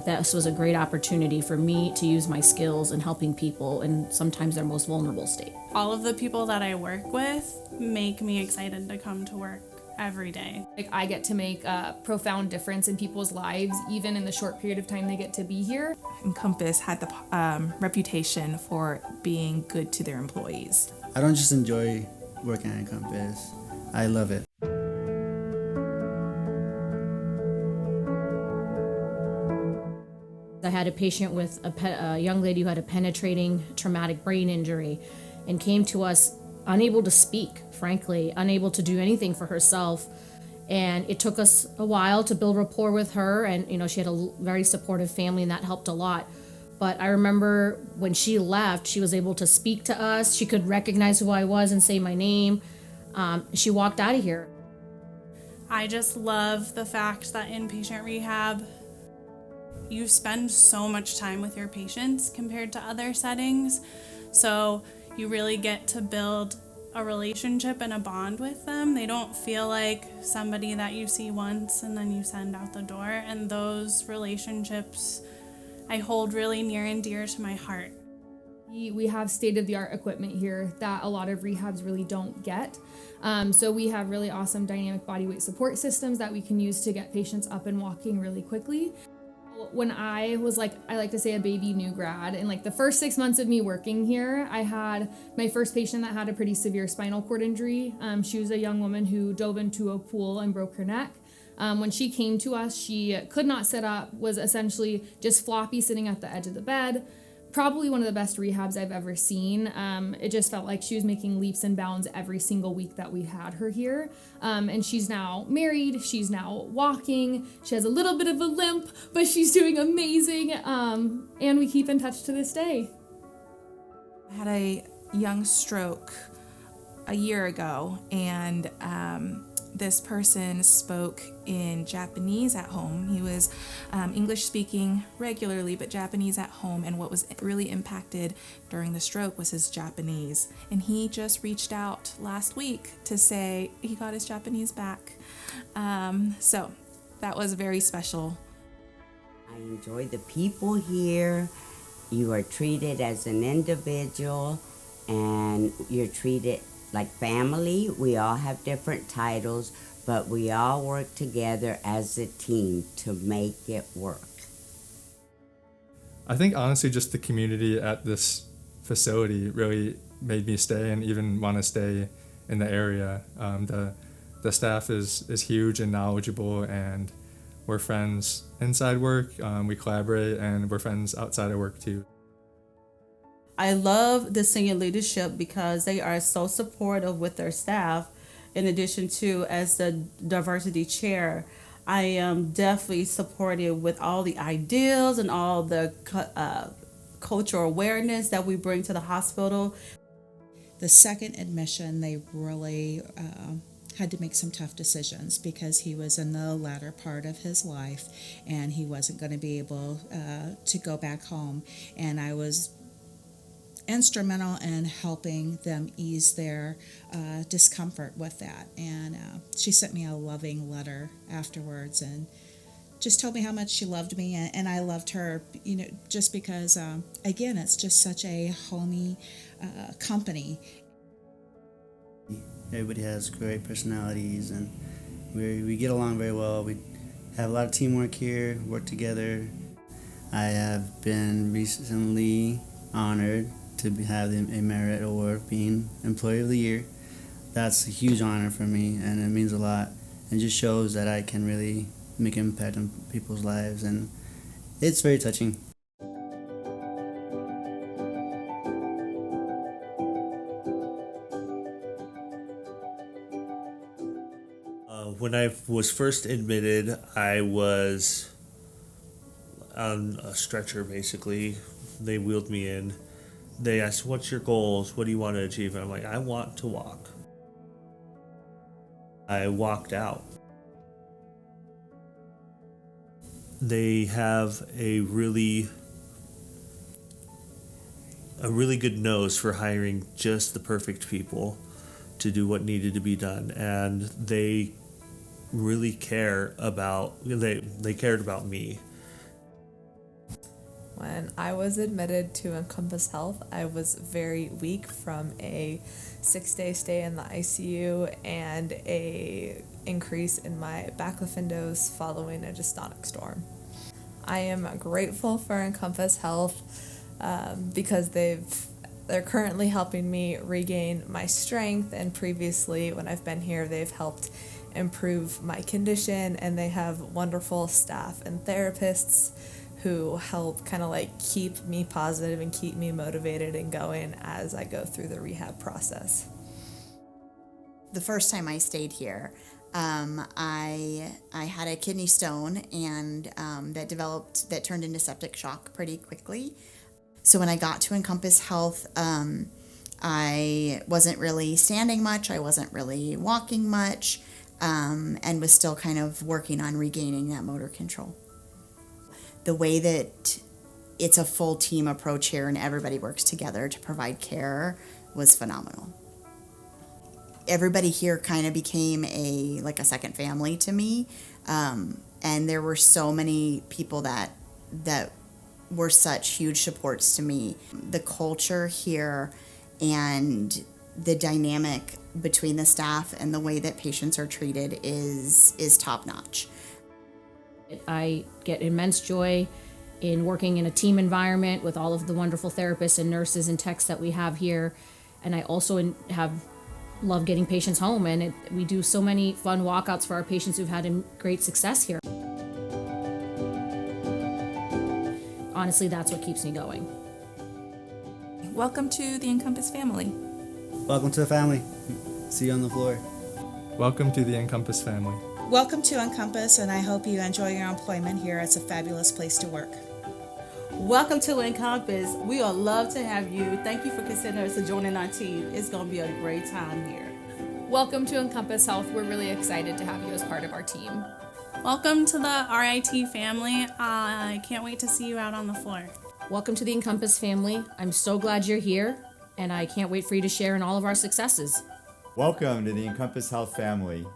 that this was a great opportunity for me to use my skills in helping people in sometimes their most vulnerable state. All of the people that I work with make me excited to come to work every day. Like, I get to make a profound difference in people's lives, even in the short period of time they get to be here. Encompass had the reputation for being good to their employees. I don't just enjoy working at Encompass, I love it. I had a patient with a young lady who had a penetrating traumatic brain injury and came to us unable to speak, frankly, unable to do anything for herself. And it took us a while to build rapport with her, and she had a very supportive family, and that helped a lot. But I remember when she left, she was able to speak to us. She could recognize who I was and say my name. She walked out of here. I just love the fact that inpatient rehab, you spend so much time with your patients compared to other settings. So you really get to build a relationship and a bond with them. They don't feel like somebody that you see once and then you send out the door. And those relationships I hold really near and dear to my heart. We have state-of-the-art equipment here that a lot of rehabs really don't get. So we have really awesome dynamic bodyweight support systems that we can use to get patients up and walking really quickly. When I was I like to say a baby new grad, and the first 6 months of me working here, I had my first patient that had a pretty severe spinal cord injury. She was a young woman who dove into a pool and broke her neck. When she came to us, she could not sit up, was essentially just floppy sitting at the edge of the bed. Probably one of the best rehabs I've ever seen. It just felt like she was making leaps and bounds every single week that we had her here. And she's now married, she's now walking, she has a little bit of a limp, but she's doing amazing, and we keep in touch to this day. I had a young stroke a year ago, and this person spoke in Japanese at home. He was English speaking regularly, but Japanese at home. And what was really impacted during the stroke was his Japanese. And he just reached out last week to say he got his Japanese back. So that was very special. I enjoy the people here. You are treated as an individual, and you're treated like family. We all have different titles, but we all work together as a team to make it work. I think honestly just the community at this facility really made me stay and even want to stay in the area. The staff is huge and knowledgeable, and we're friends inside work, we collaborate, and we're friends outside of work too. I love the senior leadership because they are so supportive with their staff. In addition to, as the diversity chair, I am definitely supportive with all the ideals and all the cultural awareness that we bring to the hospital. The second admission, they really had to make some tough decisions because he was in the latter part of his life and he wasn't going to be able to go back home. And I was instrumental in helping them ease their discomfort with that. And she sent me a loving letter afterwards and just told me how much she loved me and I loved her, just because, again, it's just such a homey company. Everybody has great personalities, and we get along very well. We have a lot of teamwork here, work together. I have been recently honored to have a merit award being Employee of the Year. That's a huge honor for me, and it means a lot. It just shows that I can really make an impact on people's lives, and it's very touching. When I was first admitted, I was on a stretcher, basically. They wheeled me in. They asked, "What's your goals? What do you want to achieve?" And I'm like, "I want to walk." I walked out. They have a really good nose for hiring just the perfect people to do what needed to be done, and they really care about they cared about me. When I was admitted to Encompass Health, I was very weak from a 6-day stay in the ICU and a increase in my baclofen dose following a gestonic storm. I am grateful for Encompass Health because they're currently helping me regain my strength, and previously when I've been here they've helped improve my condition, and they have wonderful staff and therapists who help kind of like keep me positive and keep me motivated and going as I go through the rehab process. The first time I stayed here, I had a kidney stone, and that turned into septic shock pretty quickly. So when I got to Encompass Health, I wasn't really standing much, I wasn't really walking much, and was still kind of working on regaining that motor control. The way that it's a full team approach here and everybody works together to provide care was phenomenal. Everybody here kind of became a second family to me, and there were so many people that were such huge supports to me. The culture here and the dynamic between the staff and the way that patients are treated is top notch. I get immense joy in working in a team environment with all of the wonderful therapists and nurses and techs that we have here, and I also love getting patients home, and we do so many fun walkouts for our patients who've had great success here. Honestly, that's what keeps me going. Welcome to the Encompass family. Welcome to the family. See you on the floor. Welcome to the Encompass family. Welcome to Encompass, and I hope you enjoy your employment here. It's a fabulous place to work. Welcome to Encompass. We would love to have you. Thank you for considering us to joining our team. It's going to be a great time here. Welcome to Encompass Health. We're really excited to have you as part of our team. Welcome to the RIT family. I can't wait to see you out on the floor. Welcome to the Encompass family. I'm so glad you're here, and I can't wait for you to share in all of our successes. Welcome to the Encompass Health family.